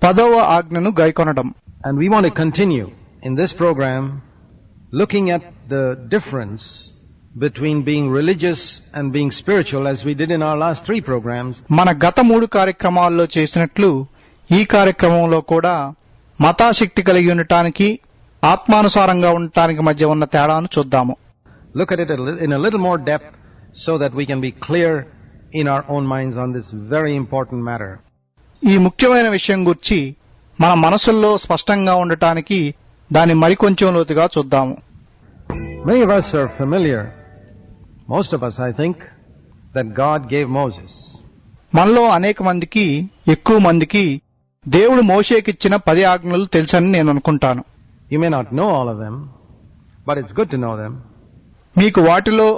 10వ ఆజ్ఞను గైకొనడం. And we want to continue in this program looking at the difference between being religious and being spiritual, as we did in our last 3 programs. మన గత 3 కార్యక్రమాల్లో చేసినట్లు ఈ కార్యక్రమంలో కూడా మతాశక్తి కలిగి ఉండటానికి ఆత్మానుసారంగా ఉండటానికి మధ్య ఉన్న తేడాను చూద్దాము. Look at it in a little more depth so that we can be clear in our own minds on this very important matter. ఈ ముఖ్యమైన విషయం గురించి మన మనసుల్లో స్పష్టంగా ఉండటానికి దాన్ని మరికొంచెం లోతుగా చూద్దాము. Many of us are familiar, most of us I think, that God gave Moses. మనలో అనేక మందికి, ఎక్కువ మందికి దేవుడు మోషేకిచ్చిన 10 ఆజ్ఞలు తెలుసని నేను అనుకుంటాను. You may not know all of them, but it's good to know them. మీకు వాటిలో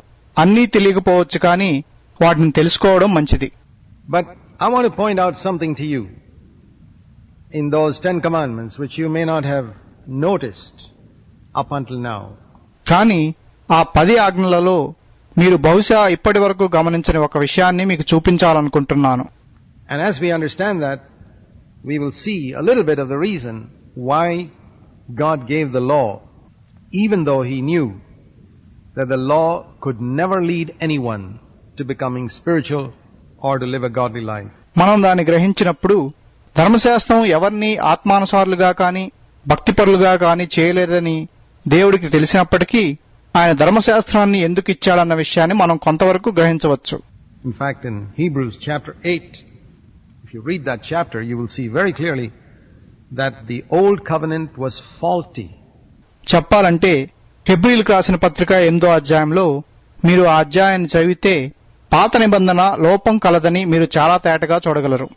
అన్నీ తెలియకపోవచ్చు, కానీ వాటిని తెలుసుకోవడం మంచిది. But I want to point out something to you in those 10 commandments which you may not have noticed up until now. కానీ ఆ 10 ఆజ్ఞలలో మీరు బహుశా ఇప్పటి వరకు గమనించని ఒక విషయాన్ని మీకు చూపించాలనుకుంటున్నాను. And as we understand that, we will see a little bit of the reason why God gave the law, even though He knew that the law could never lead anyone to becoming spiritual or to live a godly life. మనం దాన్ని గ్రహించినప్పుడు ధర్మశాస్త్రం ఎవరిని ఆత్మానుసారులుగా కానీ భక్తిపరులుగా కానీ చేయలేదని దేవుడికి తెలిసినప్పటికీ ఆయన ధర్మశాస్త్రాన్ని ఎందుకు ఇచ్చాడన్న విషయాన్ని మనం కొంతవరకు గ్రహించవచ్చు. In fact, in Hebrews chapter 8, if you read that chapter, you will see very clearly that the old covenant was faulty. చెప్పాలంటే హెబ్రీయులకు రాసిన పత్రిక 8వ అధ్యాయంలో మీరు ఆ అధ్యాయాన్ని చదివితే పాత నిబంధన లోపం కలదని మీరు చాలా తేటగా చూడగలరు.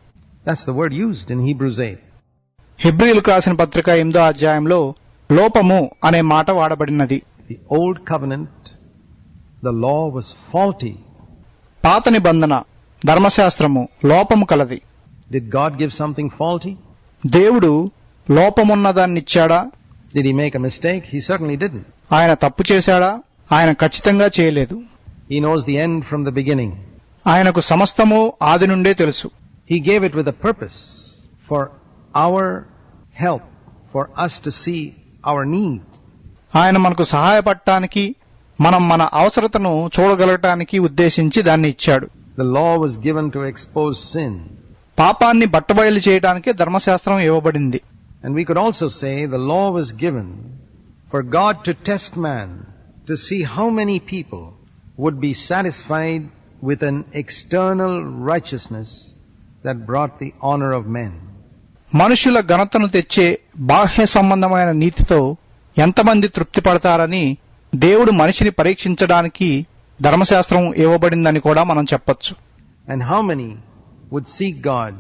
That's the word used in Hebrews 8. హెబ్రీయులకు రాసిన పత్రిక 8వ అధ్యాయంలో లోపము అనే మాట వాడబడినది. The old covenant, the law was faulty. పాత నిబంధన ధర్మశాస్త్రము లోపము కలది. Did God give something faulty? దేవుడు లోపమున్నదాన్నిచ్చాడా? Did He make a mistake? He certainly didn't. ఆయన తప్పు చేశాడా? ఆయన ఖచ్చితంగా చేయలేదు. He knows the end from the beginning. ఆయనకు సమస్తము ఆది నుండే తెలుసు. He gave it with a purpose, for our help, for us to see our need. ఆయన మనకు సహాయపడటానికి, మనం మన అవసరతను చూడగలగటానికి ఉద్దేశించి దాన్ని ఇచ్చాడు. The law was given to expose sin. పాపాన్ని బట్టబయలు చేయడానికి ధర్మశాస్త్రం ఇవ్వబడింది. And we could also say the law was given for God to test man, to see how many people would be satisfied with an external righteousness that brought the honor of men. మనుషుల ఘనతను తెచ్చే బాహ్య సంబంధమైన నీతితో ఎంతమంది తృప్తి పడతారని దేవుడు మనిషిని పరీక్షించడానికి ధర్మశాస్త్రం ఇవ్వబడిందని కూడా మనం చెప్పొచ్చు. And how many would seek God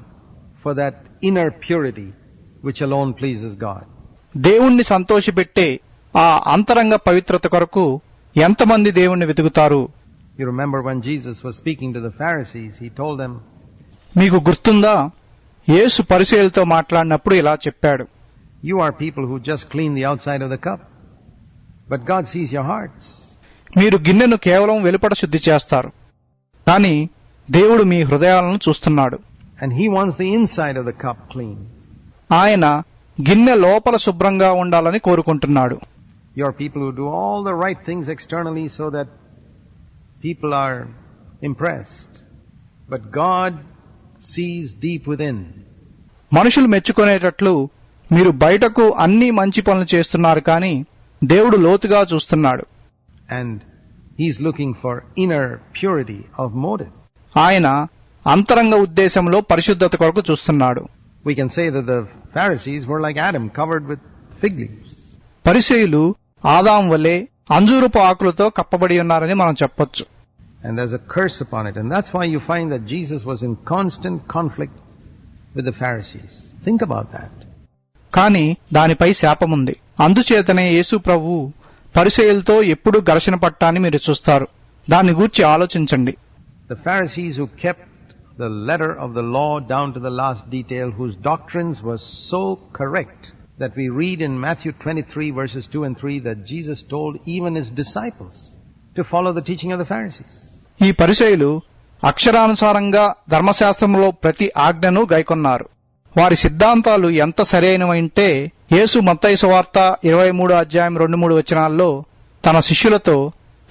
for that inner purity which alone pleases God? దేవుణ్ణి సంతోషపెట్టే ఆ అంతరంగ పవిత్రత కొరకు ఎంతమంది దేవుణ్ణి వెతుకుతారు? You remember when Jesus was speaking to the Pharisees, He told them, మీకు గుర్తుందా, యేసు పరిసయ్యులతో మాట్లాడినప్పుడు ఇలా చెప్పాడు, You are people who just clean the outside of the cup, but God sees your hearts. మీరు గిన్నెను కేవలం వెలుపట శుద్ధి చేస్తారు, కానీ దేవుడు మీ హృదయాలను చూస్తున్నాడు. And He wants the inside of the cup clean. ఆయన గిన్నె లోపల శుభ్రంగా ఉండాలని కోరుకుంటున్నాడు. You are people who do all the right things externally so that people are impressed. But God sees deep within. మనుషులు మెచ్చుకునేటట్లు మీరు బయటకు అన్ని మంచి పనులు చేస్తున్నారు, కానీ దేవుడు లోతుగా చూస్తున్నాడు. And He's looking for inner purity of motive. ఆయన అంతరంగ ఉద్దేశంలో పరిశుద్ధత కొరకు చూస్తున్నాడు. We can say that the Pharisees were like Adam, covered with fig leaves. పరిసయ్యులు ఆదాం వలె అంజూరపు ఆకులతో కప్పబడి ఉన్నారని మనం చెప్పొచ్చు. And there's a curse upon it, and that's why you find that Jesus was in constant conflict with the Pharisees. Think about that. కానీ దానిపై శాపముంది. అందుచేతనే యేసు ప్రభువు పరిసయ్యులతో ఎప్పుడూ ఘర్షణ పట్టాన్ని మీరు చూస్తారు. దాన్ని గూర్చి ఆలోచించండి. The Pharisees who kept the letter of the law down to the last detail, whose doctrines were so correct that we read in Matthew 23 verses 2 and 3 that Jesus told even His disciples to follow the teaching of the Pharisees. ఈ పరిసయ్యులు అక్షరానుసారంగా ధర్మశాస్త్రంలో ప్రతి ఆజ్ఞను గైకొన్నారు. వారి సిద్ధాంతాలు ఎంత సరైనవంటే యేసు మత్తయి సువార్త 23 వచనాల్లో తన శిష్యులతో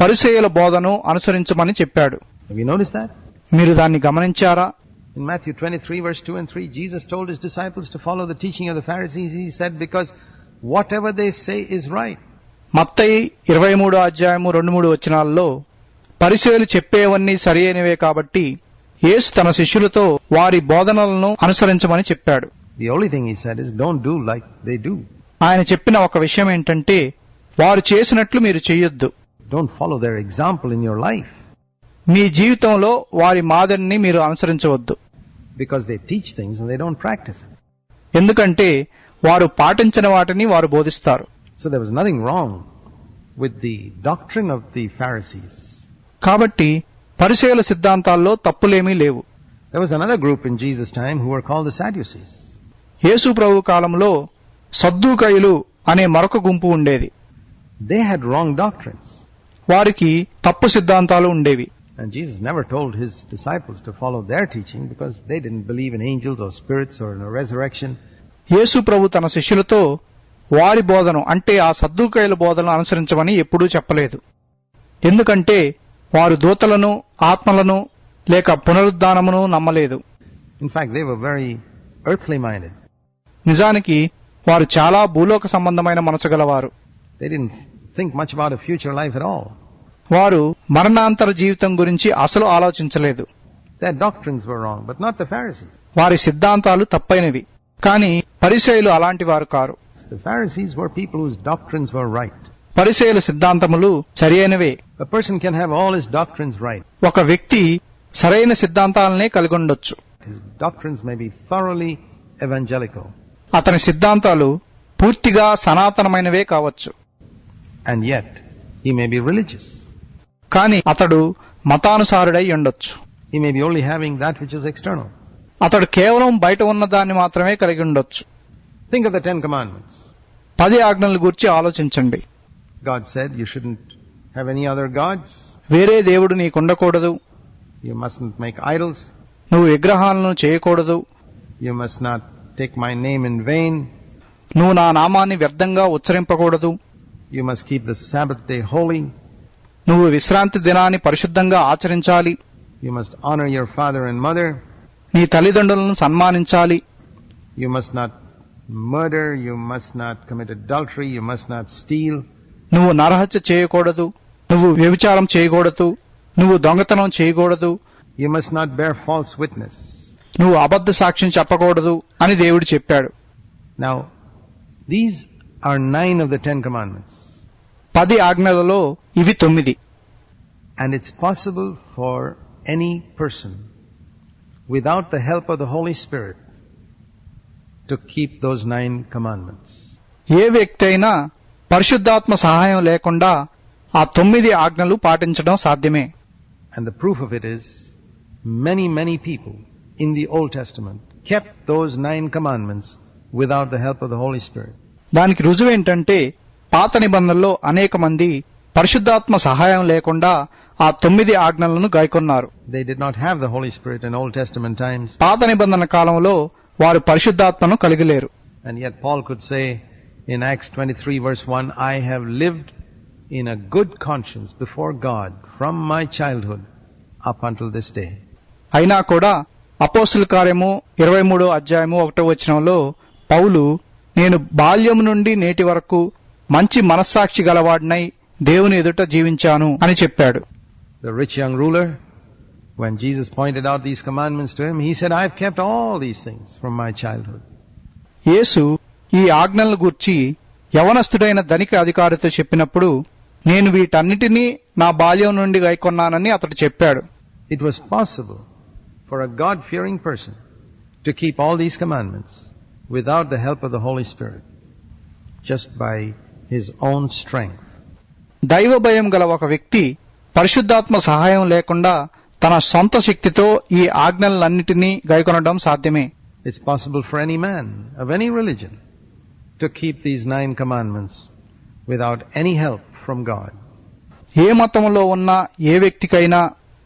పరిసయ్యుల బోధను అనుసరించమని చెప్పాడు. Have you noticed that? మీరు దాన్ని గమనించారా? In Matthew 23 verse 2 and 3, Jesus told his disciples to follow the teaching of the Pharisees. He said, because whatever they say is right. మత్తయి 23 వచనాల్లో పరిసయ్యులు చెప్పేవన్నీ సరియైనవే కాబట్టి యేసు తన శిష్యులతో వారి బోధనలను అనుసరించమని చెప్పాడు. The only thing he said is, don't do like they do. ఆయన చెప్పిన ఒక విషయం ఏంటంటే వారు చేసినట్లు మీరు చెయ్యొద్దు. Don't follow their example in your life. మీ జీవితంలో వారి మాదిరిని మీరు అనుసరించవద్దు. Because they teach things and they don't practice it. ఎందుకంటే వారు పాటించిన వాటిని వారు బోధిస్తారు. So there was nothing wrong with the doctrine of the Pharisees. కాబట్టి పరిసయ్యుల సిద్ధాంతాల్లో తప్పులేమీ లేవు. There was another group in Jesus' time who were called the Sadducees. యేసు ప్రభు కాలంలో సద్దూకయులు అనే మరొక గుంపు ఉండేది. They had wrong doctrines. వారికి తప్పు సిద్ధాంతాలు ఉండేవి. And Jesus never told his disciples to follow their teaching because they didn't believe in angels or spirits or in a resurrection. యేసు ప్రభు తన శిష్యులతో వారి బోధను అంటే ఆ సద్దూకయుల బోధనను అనుసరించమని ఎప్పుడూ చెప్పలేదు. ఎందుకంటే వారు దూతలను, ఆత్మలను లేక పునరుద్ధానమును నమ్మలేదు. In fact, they were very earthly minded. నిజానికి వారు చాలా భూలోక సంబంధమైన మనసు గలవారు. They didn't think much about a future life at all. వారు మరణాంతర జీవితం గురించి అసలు ఆలోచించలేదు. Their doctrines were wrong, but not the Pharisees. వారి సిద్ధాంతాలు తప్పైనవి, కానీ పరిసయ్యులు అలాంటి వారు car. The Pharisees were people whose doctrines were right. పరిసయ్యుల సిద్ధాంతములు సరియైనవే. A person can have all his doctrines right. ఒక వ్యక్తి సరైన సిద్ధాంతాలనే కలిగి ఉండొచ్చు. His doctrines may be thoroughly evangelical. అతని సిద్ధాంతాలు పూర్తిగా సనాతనమైనవే కావచ్చు. And yet, he may be religious. కానీ అతడు మతానుసారుడై ఉండొచ్చు. He may be only having that which is external. అతడు కేవలం బయట ఉన్న దాన్ని మాత్రమే కలిగి ఉండొచ్చు. Think of the Ten Commandments. 10 ఆజ్ఞల గురించి ఆలోచించండి. God said you shouldn't have any other gods. వేరే దేవుడు నీకుండకూడదు. You mustn't make idols. నువ్వు విగ్రహాలను చేయకూడదు. You must not take my name in vain. నువ్వు నా నామాన్ని వ్యర్థంగా ఉచ్చరింపకూడదు. You must keep the Sabbath day holy. నువ్వు విశ్రాంతి దినాన్ని పరిశుద్ధంగా ఆచరించాలి. You must honor your father and mother. నీ తల్లిదండ్రులను సన్మానించాలి. You must not murder. You must not commit adultery. You must not steal. నువ్వు నరహత్య చేయకూడదు. నువ్వు వ్యభిచారం చేయకూడదు. నువ్వు దొంగతనం చేయకూడదు. You must not bear false witness. నువ్వు అబద్ధ సాక్ష్యం చెప్పకూడదు అని దేవుడు చెప్పాడు. Now, these are 9 of the 10 Commandments. 10 ఆజ్ఞలలో ఇవి 9. And it's possible for any person, without the help of the Holy Spirit, to keep those 9 commandments. ఏ వ్యక్తి అయినా పరిశుద్ధాత్మ సహాయం లేకుండా ఆ 9 ఆజ్ఞలు పాటించడం సాధ్యమే. And the proof of it is, many people in the Old Testament kept those 9 commandments without the help of the Holy Spirit. దానికి రుజువేంటంటే పాత నిబంధనలో అనేక మంది పరిశుద్ధాత్మ సహాయం లేకుండా ఆ 9 ఆజ్ఞలను గాయకొన్నారు. They did not have the Holy Spirit in Old Testament times. పాత నిబంధన కాలంలో వారు పరిశుద్ధాత్మను కలిగి లేరు. And yet Paul could say in Acts 23 verse 1, I have lived in a good conscience before God from my childhood up until this day. అయినా కూడా అపోస్తుల కార్యము 23:1 పౌలు నేను బాల్యం నుండి నేటి వరకు మంచి మనస్సాక్షి గలవాడినై దేవుని ఎదుట జీవించాను అని చెప్పాడు. The rich young ruler, when Jesus pointed out these commandments to him, he said, I have kept all these things from my childhood. యేసు ఈ ఆజ్ఞలను గూర్చి యవనస్తుడైన ధనిక అధికారితో చెప్పినప్పుడు నేను వీటన్నిటినీ నా బాల్యం నుండి గైకొన్నానని అతడు చెప్పాడు. It was possible for a God-fearing person to keep all these commandments without the help of the Holy Spirit, just by his own strength. దైవ భయం గల ఒక వ్యక్తి పరిశుద్ధాత్మ సహాయం లేకుండా తన సొంత శక్తితో ఈ ఆజ్ఞలన్నిటినీ గైకొనడం సాధ్యమే. It's possible for any man of any religion to keep these 9 commandments without any help from God. ఏ మతంలో ఉన్న ఏ వ్యక్తికైనా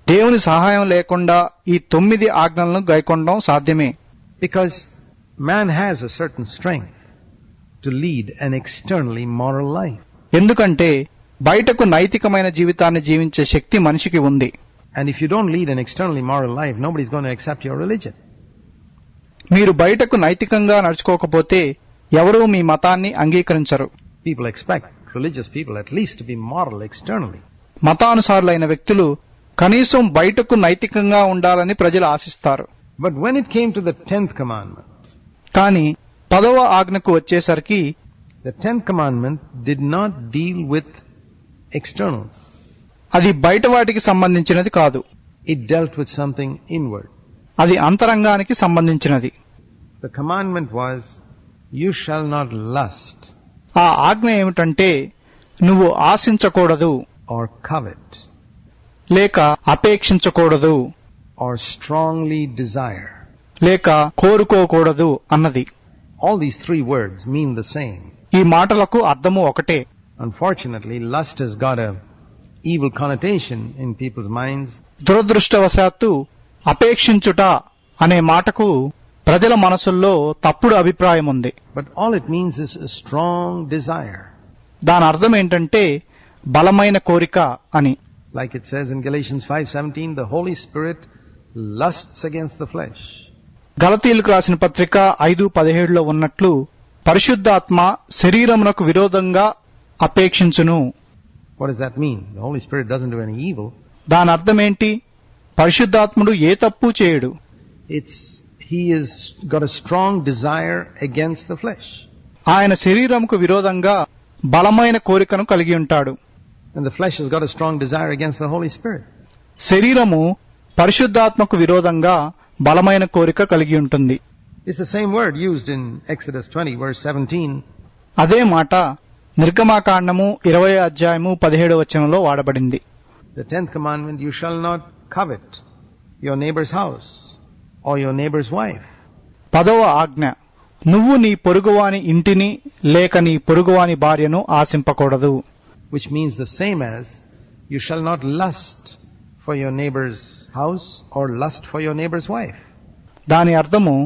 దేవుని సహాయం లేకుండా ఈ 9 ఆజ్ఞలను గైకొనడం సాధ్యమే. Because man has a certain strength to lead an externally moral life. ఎందుకంటే బయటకు నైతికమైన జీవితాన్ని జీవించే శక్తి మనిషికి ఉంది. And if you don't lead an externally moral life, nobody's going to accept your religion. మీరు బయటకు నైతికంగా నడుచుకోకపోతే ఎవరూ మీ మతాన్ని అంగీకరించరు. People expect religious people at least to be moral externally. మతానుసారులైన వ్యక్తులు కనీసం బయటకు నైతికంగా ఉండాలని ప్రజలు ఆశిస్తారు. But when it came to the 10th commandment, కానీ 10వ ఆజ్ఞకు వచ్చేసరికి the 10th commandment did not deal with externals. అది బయట వాటికి సంబంధించినది కాదు. It dealt with something inward. అది అంతరంగానికి సంబంధించినది. The commandment was, you shall not lust ఆ ఆజ్ఞ ఏమిటంటే నువ్వు ఆశించకూడదు, or covet, లేక అపేక్షించకూడదు, or strongly desire. లేక కోరుకోకూడదు అన్నది. All these three words mean the same. ఈ మాటలకు అర్థము ఒకటే. Unfortunately, lust has got a evil connotation in people's minds. దురదృష్టవశాత్తు అపేక్షించుట అనే మాటకు ప్రజల మనసుల్లో తప్పుడు అభిప్రాయం ఉంది. But all it means is a strong desire. దాని అర్థం ఏంటంటే బలమైన కోరిక అని. Like it says in Galatians 5:17, the Holy Spirit lusts against the flesh. గలతీయులకు రాసిన పత్రిక 5:17లో ఉన్నట్లు పరిశుద్ధాత్మ శరీరమునకు విరోధంగా అపేక్షించును. What does that mean? The Holy Spirit doesn't do any evil. దాని అర్థమేంటి? పరిశుద్ధాత్ముడు ఏ తప్పు చేయడు. He has got a strong desire against the flesh. ఆయన శరీరముకు విరోధంగా బలమైన కోరికను కలిగి ఉంటాడు. And the flesh has got a strong desire against the Holy Spirit. శరీరము పరిశుద్ధాత్మకు విరోధంగా బలమైన కోరిక కలిగి ఉంటుంది. It's the same word used in Exodus 20 verse 17. అదే మాట నిర్గమాకాండము 20వ అధ్యాయము 17వ వచనంలో వాడబడింది. The 10th commandment, you shall not covet your neighbor's house or your neighbor's wife. 10వ ఆజ్ఞ, నువ్వు నీ పొరుగువాని ఇంటిని లేక నీ పొరుగువాని భార్యను ఆశింపకూడదు. Which means the same as, you shall not lust for your neighbor's house or lust for your neighbor's wife. దాని అర్థము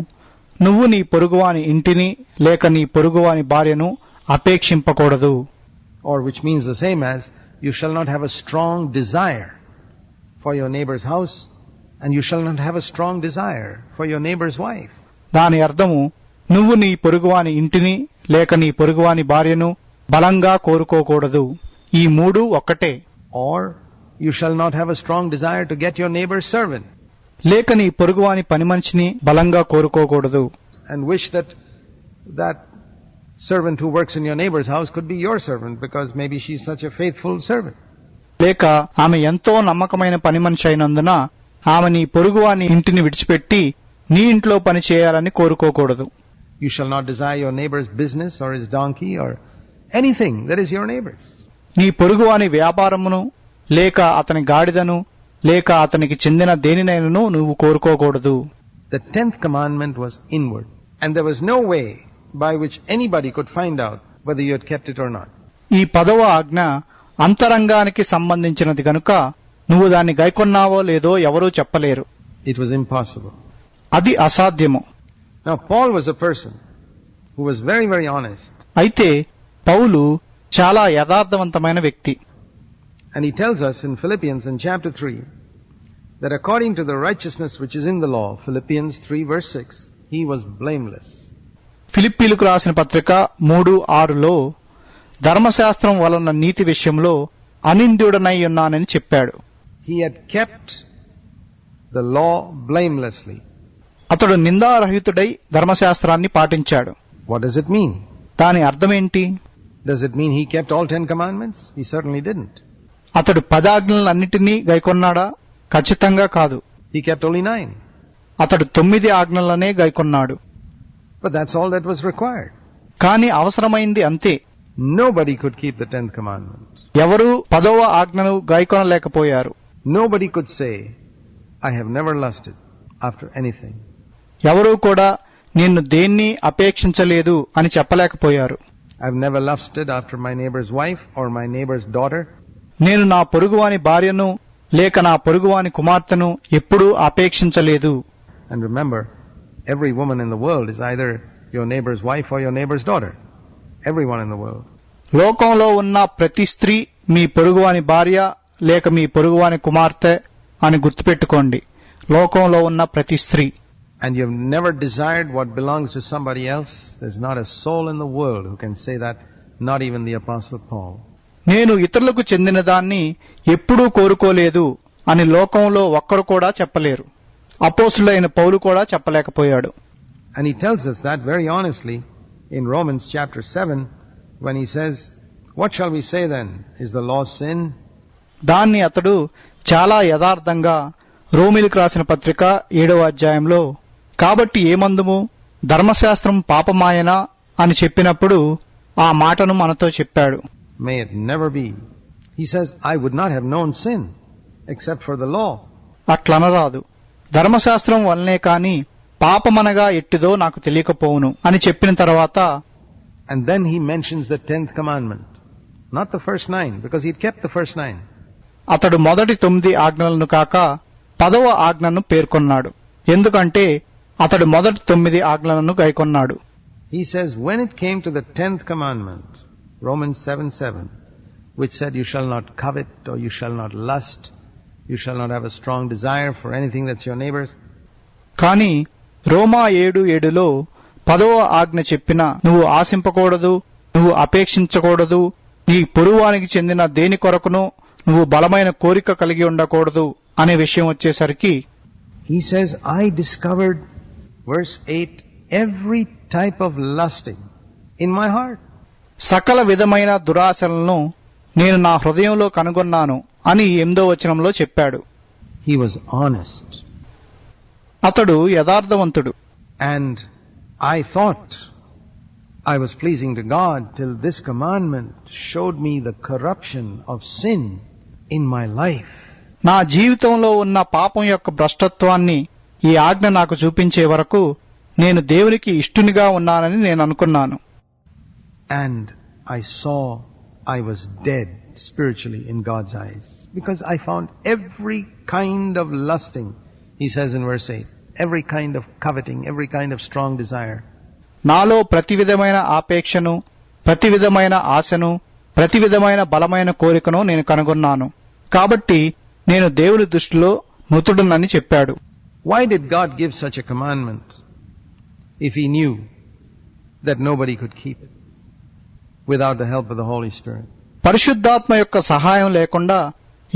నువ్వు నీ పొరుగువాని ఇంటిని లేక నీ పొరుగువాని భార్యను అపేక్షింపకూడదు. Or which means the same as, you shall not have a strong desire for your neighbor's house and you shall not have a strong desire for your neighbor's wife. దాని అర్థము నువ్వు నీ పొరుగువాని ఇంటిని లేక నీ పొరుగువాని భార్యను బలంగా కోరుకోకూడదు. ఈ మూడు ఒక్కటే. Or you shall not have a strong desire to get your neighbor's servant. లేక నీ పొరుగువాని పని మనిషిని బలంగా కోరుకోకూడదు. And wish that servant who works in your neighbor's house could be your servant because maybe she's such a faithful servant. లేక ఆమె ఎంతో నమ్మకమైన పని మనిషి అయినందున ఆమె నీ పొరుగువాని ఇంటిని విడిచిపెట్టి నీ ఇంట్లో పని చేయాలని కోరుకోకూడదు. You shall not desire your neighbor's business or his donkey or anything that is your neighbor's. నీ పొరుగువాని వ్యాపారమును లేక అతని గాడిదను లేక అతనికి చెందిన దేనినైనను నువ్వు కోరుకోకూడదు. The 10th commandment was inward, and there was no way by which anybody could find out whether you had kept it or not. ఈ 10వ ఆజ్ఞ అంతరంగానికి సంబంధించినది గనుక నువ్వు దాన్ని గైకొన్నావో లేదో ఎవరూ చెప్పలేరు. It was impossible. అది అసాధ్యము. Now Paul was a person who was very, very honest. అయితే పౌలు చాలా యథార్థవంతమైన వ్యక్తి. And he tells us in Philippians in chapter 3 that according to the righteousness which is in the law, Philippians 3 verse 6, he was blameless. ఫిలిప్పీలకు రాసిన పత్రిక 3:6లో ధర్మశాస్త్రం వలన నీతి విషయంలో అనింద్యుడనై ఉన్నానని చెప్పాడు. He had kept the law blamelessly. అతడు నిందారహితుడై ధర్మశాస్త్రాన్ని పాటించాడు. What does it mean? దాని అర్థమేంటి? Does it mean he kept all 10 commandments? He certainly didn't. అతడు 10 ఆజ్ఞలన్నిటినీ గైకొన్నాడా? ఖచ్చితంగా కాదు. He kept only 9. అతడు 9 ఆజ్ఞలనే గైకొన్నాడు. But that's all that was required. కానీ అవసరమైంది అంతే. Nobody could keep the 10th commandment. ఎవరూ 10వ ఆజ్ఞను గైకొనలేకపోయారు. Nobody could say, I have never lusted after anything. ఎవరూ కూడా నిన్ను దేన్ని అపేక్షించలేదు అని చెప్పలేకపోయారు. I've never lusted after my neighbor's wife or my neighbor's daughter. నేను నా పొరుగువాని భార్యను లేక నా పొరుగువాని కుమార్తెను ఎప్పుడూ అపేక్షించలేదు. And remember, Every woman in the world is either your neighbor's wife or your neighbor's daughter. Everyone in the world. లోకంలో ఉన్న ప్రతి స్త్రీ మీ పొరుగువాని భార్య లేక మీ పొరుగువాని కుమార్తె అని గుర్తుపెట్టుకోండి. లోకంలో ఉన్న ప్రతి స్త్రీ. And you've never desired what belongs to somebody else. There's not a soul in the world who can say that, not even the Apostle Paul. నేను ఇతరులకు చెందిన దాన్ని ఎప్పుడూ కోరుకోలేదు అని లోకంలో ఒక్కరు కూడా చెప్పలేరు. అపోస్తులైన పౌలు కూడా చెప్పలేకపోయాడు. And he tells us that very honestly in Romans chapter 7 when he says, "What shall we say then? Is the law sin?" దాన్ని అతడు చాలా యథార్థంగా రోమీయులకు రాసిన పత్రిక 7వ అధ్యాయంలో కాబట్టి ఏమందుము ధర్మశాస్త్రం పాపమాయనా అని చెప్పినప్పుడు ఆ మాటను మనతో చెప్పాడు. May it never be. He says, "I would not have known sin except for the law." అట్లనరాదు. ధర్మశాస్త్రం వల్లనే కాని పాపమనగా ఎట్టిదో నాకు తెలియకపోవును అని చెప్పిన తర్వాత And then he mentions the 10th commandment. Not the first 9, because he'd kept the first 9. అతడు మొదటి 9 ఆజ్ఞలను కాక 10వ ఆజ్ఞను పేర్కొన్నాడు. ఎందుకంటే అతడు మొదటి 9 ఆజ్ఞలను గైకొన్నాడు. He says, when it came to the 10th commandment, Romans 7:7, which said, "You shall not covet, or you shall not lust, you shall not have a strong desire for anything that's your neighbor's." కాని రోమా 7:7లో 10వ ఆజ్ఞ చెప్పిన నువ్వు ఆశింపకూడదు, నువ్వు అపేక్షించకూడదు, నీ పొరుగువానికి చెందిన దేని కొరకును నువ్వు బలమైన కోరిక కలిగి ఉండకూడదు అనే విషయం వచ్చేసరికి He says, "I discovered," verse 8, "every type of lusting in my heart." సకల విధమైన దురాశలను నేను నా హృదయంలో కనుగొన్నాను అని 8వ వచనంలో చెప్పాడు. He was honest. అతడు యథార్థవంతుడు. And I thought I was pleasing to God till this commandment showed me the corruption of sin in my life. నా జీవితంలో ఉన్న పాపం యొక్క భ్రష్టత్వాన్ని ఈ ఆజ్ఞ నాకు చూపించే వరకు నేను దేవునికి ఇష్టునిగా ఉన్నానని నేను అనుకున్నాను. And I saw I was dead spiritually in God's eyes, because I found every kind of lusting, he says in verse 8, every kind of coveting, every kind of strong desire. నాలో ప్రతి విధమైన ఆపేక్షను, ప్రతి విధమైన ఆశను, ప్రతి విధమైన బలమైన కోరికను నేను కనుగొన్నాను. కాబట్టి నేను దేవుని దృష్టిలో మృతుడునని చెప్పాడు. Why did God give such a commandment if he knew that nobody could keep it without the help of the Holy Spirit? పరిశుద్ధాత్మ యొక్క సహాయం లేకుండా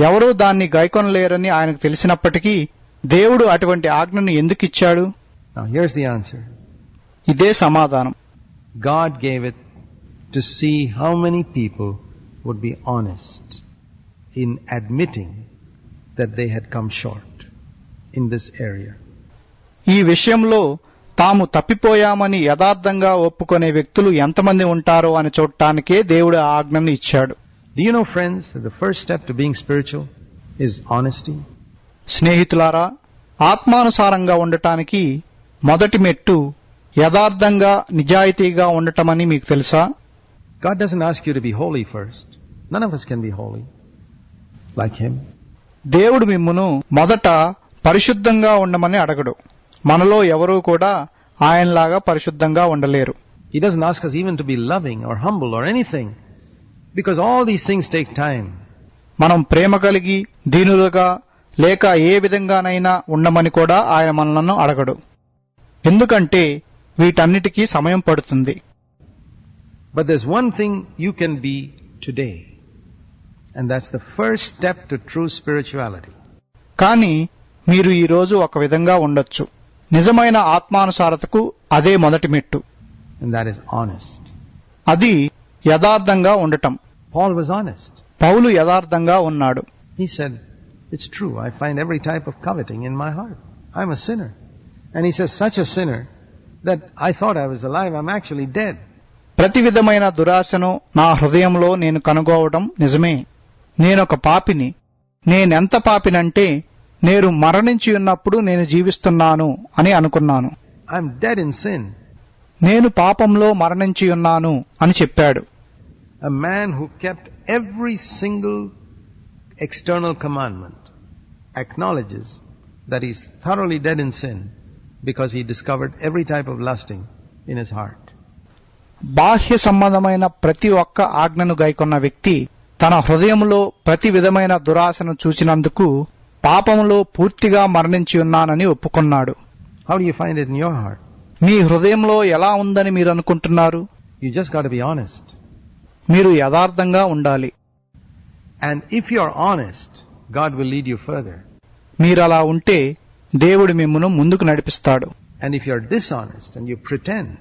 ఎవరూ దాన్ని గైకొనలేరని ఆయనకు తెలిసినప్పటికీ దేవుడు అటువంటి ఆజ్ఞను ఎందుకు ఇచ్చాడు? Now here's the answer. ఇదే సమాధానం. God gave it to see how many people would be honest in admitting that they had come short in this area. ఈ విషయంలో తాము తప్పిపోయామని యథార్థంగా ఒప్పుకునే వ్యక్తులు ఎంతమంది ఉంటారో అని చూడటానికే దేవుడు ఆ ఆజ్ఞను ఇచ్చాడు. Do you know, friends, that the first step to being spiritual is honesty? స్నేహితులారా, ఆత్మానుసారంగా ఉండటానికి మొదటి మెట్టు యథార్థంగా నిజాయితీగా ఉండటమని మీకు తెలుసా? God doesn't ask you to be holy first. None of us can be holy like him. దేవుడు మిమ్మును మొదట పరిశుద్ధంగా ఉండమని అడగడు. మనలో ఎవరూ కూడా ఆయనలాగా పరిశుద్ధంగా ఉండలేరు. He doesn't ask us even to be loving or humble or anything, because all these things take time. మనం ప్రేమ కలిగి దీనులుగా లేక ఏ విధంగానైనా ఉండమని కూడా ఆయన మనలను అడగడు. ఎందుకంటే వీటన్నిటికీ సమయం పడుతుంది. But there's one thing you can be today, and that's the first step to true spirituality. కానీ మీరు ఈ రోజు ఒక విధంగా ఉండొచ్చు. నిజమైన ఆత్మానుసారతకు అదే మొదటి మెట్టు. And that is honest. అది యథార్థంగా ఉండటం. Paul was honest. పౌలు యథార్థంగా ఉన్నాడు. He said, "It's true, I find every type of coveting in my heart. I'm a sinner." And he says, "Such a sinner that I thought I was alive, I'm actually dead." ప్రతి విధమైన దురాశను నా హృదయంలో నేను కనుగోవడం నిజమే. నేనొక పాపిని. నేనెంత పాపినంటే నేను మరణించి ఉన్నప్పుడు నేను జీవిస్తున్నాను అని అనుకున్నాను. I'm dead in sin. నేను పాపంలో మరణించి ఉన్నాను అని చెప్పాడు. A man who kept every single external commandment acknowledges that he's thoroughly dead in sin because he discovered every type of lusting in his heart. బాహ్య సంబంధమైన ప్రతి ఒక్క ఆజ్ఞను గైకొన్న వ్యక్తి తన హృదయంలో ప్రతి విధమైన దురాశను చూచినందుకు పాపములో పూర్తిగా మరణించి ఉన్నానని ఒప్పుకున్నాడు. How do you find it in your heart? మీ హృదయంలో ఎలా ఉందని మీరు అనుకుంటున్నారు? You just got to be honest. మీరు యథార్థంగా ఉండాలి. And if you are honest, God will lead you further. మీరలా ఉంటే దేవుడు మిమ్మును ముందుకు నడిపిస్తాడు. And if you are dishonest and you pretend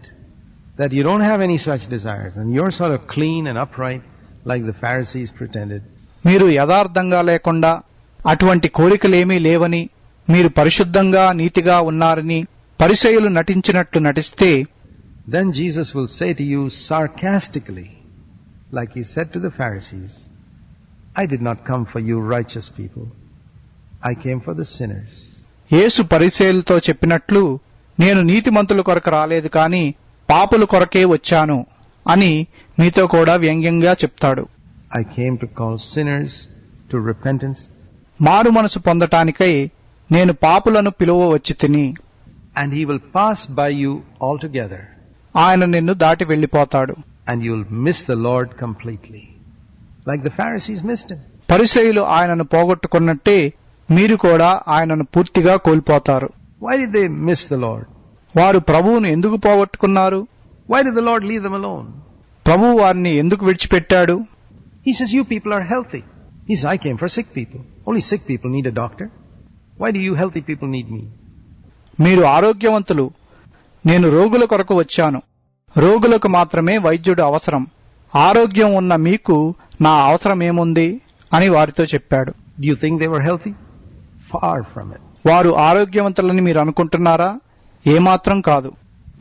that you don't have any such desires and you're sort of clean and upright like the Pharisees pretended, మీరు యథార్థంగా లేకుండా అటువంటి కోరికలేమీ లేవని మీరు పరిశుద్ధంగా నీతిగా ఉన్నారని పరిసయ్యులు నటించినట్లు నటిస్తే, then Jesus will say to you sarcastically, like he said to the Pharisees, I did not come for you righteous people. I came for the sinners. యేసు పరిసయ్యులతో చెప్పినట్లు, నేను నీతిమంతుల కొరకు రాలేదు కాని పాపుల కొరకే వచ్చాను అని మీతో కూడా వ్యంగ్యంగా చెప్తాడు. I came to call sinners to repentance. మారు మనసు పొందటానికై నేను పాపులను పిలువ వచ్చి తిని. And he will pass by you altogether. ఆయన నిన్ను దాటి వెళ్లిపోతాడు. And you will miss the Lord completely. Like the Pharisees missed him. పరిసయ్యులు ఆయనను పోగొట్టుకున్నట్టే మీరు కూడా ఆయనను పూర్తిగా కోల్పోతారు. Why did they miss the Lord? వారు ప్రభువును ఎందుకు పోగొట్టుకున్నారు? Why did the Lord leave them alone? ప్రభువు వారిని ఎందుకు విడిచిపెట్టాడు? He says, you people are healthy. He says, I came for sick people. Only sick people need a doctor. Why do you healthy people need me? మీరు ఆరోగ్యవంతులు, నేను రోగుల కొరకు వచ్చాను. రోగులకు మాత్రమే వైద్యుడు అవసరం. ఆరోగ్యం ఉన్న మీకు నా అవసరమేముంది అని వారితో చెప్పాడు. Do you think they were healthy? Far from it. వారు ఆరోగ్యవంతులని మీరు అనుకుంటున్నారా? ఏమాత్రం కాదు.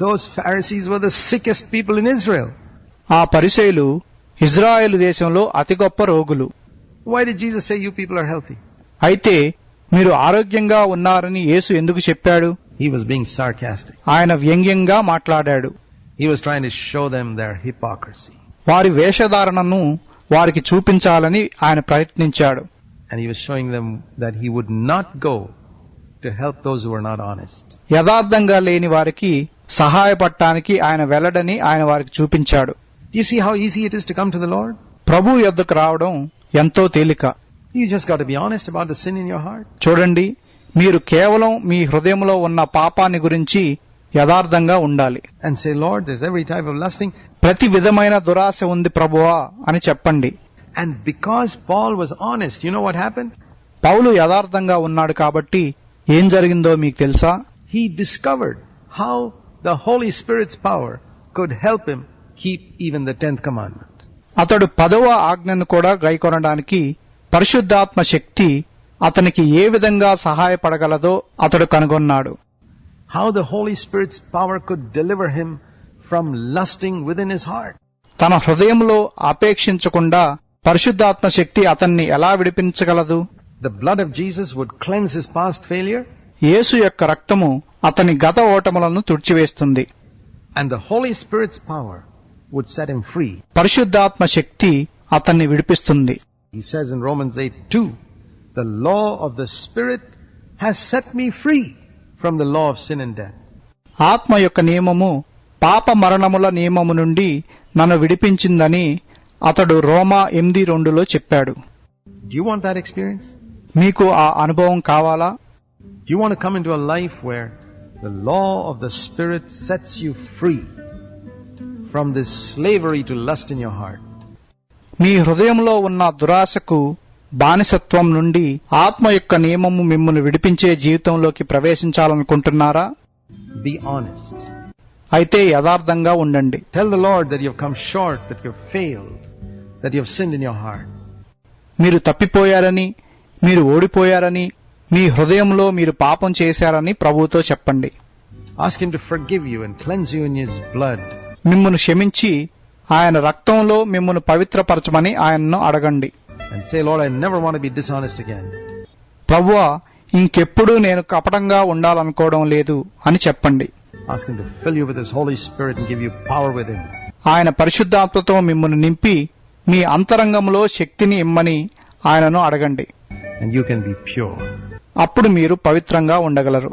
Those Pharisees were the sickest people in Israel. ఆ పరిసయ్యులు ఇజ్రాయేలు దేశంలో అతి గొప్ప రోగులు. Why did Jesus say you people are healthy? అయితే మీరు ఆరోగ్యంగా ఉన్నారని యేసు ఎందుకు చెప్పాడు? He was being sarcastic. ఆయన వ్యంగ్యంగా మాట్లాడాడు. He was trying to show them their hypocrisy. వారి వేషధారణను వారికి చూపించాలని ఆయన ప్రయత్నించాడు. And he was showing them that he would not go to help those who were not honest. యథార్థంగా లేని వారికి సహాయపడటానికి ఆయన వెళ్లడని ఆయన వారికి చూపించాడు. Do you see how easy it is to come to the Lord? ప్రభు యొద్దకు రావడం ఎంతో తేలిక. You just got to be honest about the sin in your heart. చూడండి, మీరు కేవలం మీ హృదయంలో ఉన్న పాపాన్ని గురించి యథార్థంగా ఉండాలి. And say, Lord, there's every type of lusting. ప్రతి విధమైన దురాశ ఉంది ప్రభువా అని చెప్పండి. And because Paul was honest, you know what happened? పౌలు యథార్థంగా ఉన్నాడు కాబట్టి ఏం జరిగిందో మీకు తెలుసా? He discovered how the Holy Spirit's power could help him keep even the 10th Commandment. అతడు 10వ ఆజ్ఞను కూడా గైకొనడానికి పరిశుద్ధాత్మ శక్తి అతనికి ఏ విధంగా సహాయపడగలదో అతడు కనుగొన్నాడు. How the Holy Spirit's power could deliver him from lusting within his heart. తన హృదయంలో అపేక్షించకుండా పరిశుద్ధాత్మ శక్తి అతన్ని ఎలా విడిపించగలదు? The blood of Jesus would cleanse his past failure. యేసు యొక్క రక్తము అతని గత ఓటములను తుడిచివేస్తుంది. And the Holy Spirit's power would set him free. పరిశుద్ధాత్మ శక్తి అతన్ని విడిపిస్తుంది. He says in Romans 8:2, the law of the Spirit has set me free from the law of sin and death. ఆత్మ యొక్క నియమము పాప మరణముల నియమము నుండి నన్ను విడిపించిందని అతడు రోమా 8:2లో చెప్పాడు. Do you want that experience? మీకు ఆ అనుభవం కావాలా? Do you want to come into a life where the law of the Spirit sets you free from this slavery to lust in your heart? మీ హృదయంలో ఉన్న దురాశకు బానిసత్వం నుండి ఆత్మ యొక్క నియమము మిమ్మల్ని విడిపించే జీవితంలోకి ప్రవేశించాలనుకుంటున్నారా? Be honest. అయితే యథార్థంగా ఉండండి. Tell the Lord that you have come short, that you have failed, that you have sinned in your heart. మీరు తప్పిపోయారని, మీరు ఓడిపోయారని, మీ హృదయంలో మీరు పాపం చేశారని ప్రభువుతో చెప్పండి. Ask Him to forgive you and cleanse you in His blood. మిమ్మును క్షమించి ఆయన రక్తంలో మిమ్మును పవిత్రపరచమని ఆయనను అడగండి. And say, Lord, I never want to be dishonest again. ప్రభువా, ఇంకెప్పుడూ నేను కపటంగా ఉండాలనుకోవడం లేదు అని చెప్పండి. Ask Him to fill you with His Holy Spirit and give you power with Him. ఆయన పరిశుద్ధాత్మతో మిమ్మును నింపి మీ అంతరంగంలో శక్తిని ఇమ్మని ఆయనను అడగండి. And you can be pure. అప్పుడు మీరు పవిత్రంగా ఉండగలరు.